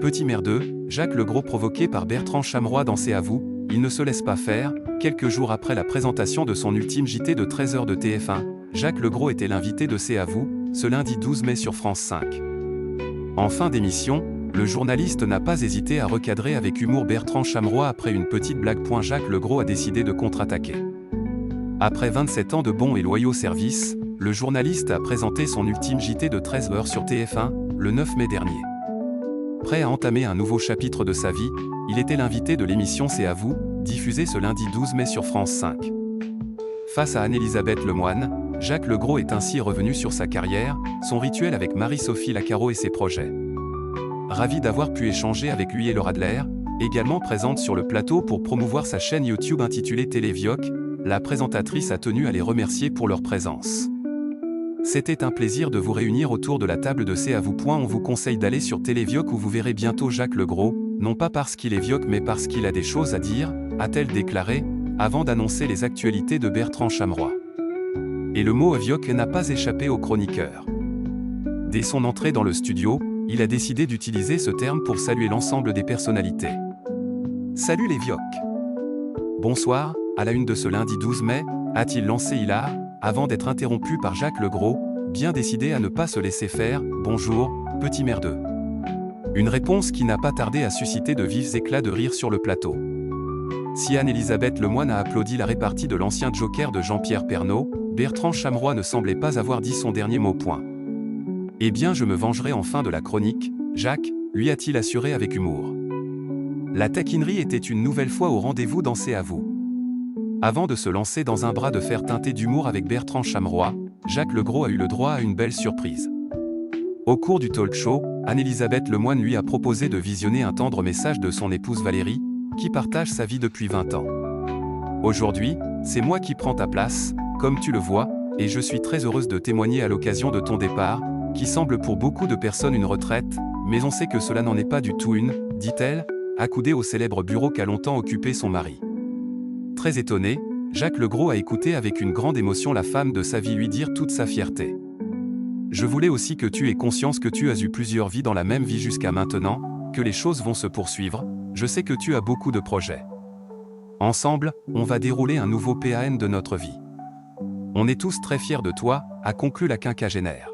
Petit merdeux, Jacques Legros provoqué par Bertrand Chameroy dans C'est à vous, il ne se laisse pas faire. Quelques jours après la présentation de son ultime JT de 13h de TF1, Jacques Legros était l'invité de C'est à vous, ce lundi 12 mai sur France 5. En fin d'émission, le journaliste n'a pas hésité à recadrer avec humour Bertrand Chameroy après une petite blague. Jacques Legros a décidé de contre-attaquer. Après 27 ans de bons et loyaux services, le journaliste a présenté son ultime JT de 13h sur TF1, le 9 mai dernier. Prêt à entamer un nouveau chapitre de sa vie, il était l'invité de l'émission C'est à vous, diffusée ce lundi 12 mai sur France 5. Face à Anne-Elisabeth Lemoine, Jacques Legros est ainsi revenu sur sa carrière, son rituel avec Marie-Sophie Lacaro et ses projets. Ravi d'avoir pu échanger avec lui et Laura Adler, également présente sur le plateau pour promouvoir sa chaîne YouTube intitulée Télévioc, la présentatrice a tenu à les remercier pour leur présence. C'était un plaisir de vous réunir autour de la table de C'est à vous. On vous conseille d'aller sur Télévioc où vous verrez bientôt Jacques Legros, non pas parce qu'il est vioc mais parce qu'il a des choses à dire, a-t-elle déclaré, avant d'annoncer les actualités de Bertrand Chameroy. Et le mot vioc n'a pas échappé au chroniqueur. Dès son entrée dans le studio, il a décidé d'utiliser ce terme pour saluer l'ensemble des personnalités. Salut les viocs. Bonsoir, à la une de ce lundi 12 mai, a-t-il lancé hilar, avant d'être interrompu par Jacques Legros, bien décidé à ne pas se laisser faire. Bonjour, petit merdeux. Une réponse qui n'a pas tardé à susciter de vifs éclats de rire sur le plateau. Si Anne-Elisabeth Lemoine a applaudi la répartie de l'ancien joker de Jean-Pierre Pernaut, Bertrand Chameroy ne semblait pas avoir dit son dernier mot. Eh bien, je me vengerai en fin de la chronique, Jacques, lui a-t-il assuré avec humour. La taquinerie était une nouvelle fois au rendez-vous dans C'est à vous. Avant de se lancer dans un bras de fer teinté d'humour avec Bertrand Chameroy, Jacques Legros a eu le droit à une belle surprise. Au cours du talk show, Anne-Elisabeth Lemoine lui a proposé de visionner un tendre message de son épouse Valérie, qui partage sa vie depuis 20 ans. Aujourd'hui, c'est moi qui prends ta place, comme tu le vois, et je suis très heureuse de témoigner à l'occasion de ton départ, qui semble pour beaucoup de personnes une retraite, mais on sait que cela n'en est pas du tout une, dit-elle, accoudée au célèbre bureau qu'a longtemps occupé son mari. Très étonné, Jacques Legros a écouté avec une grande émotion la femme de sa vie lui dire toute sa fierté. Je voulais aussi que tu aies conscience que tu as eu plusieurs vies dans la même vie jusqu'à maintenant, que les choses vont se poursuivre, je sais que tu as beaucoup de projets. Ensemble, on va dérouler un nouveau PAN de notre vie. On est tous très fiers de toi, a conclu la quinquagénaire.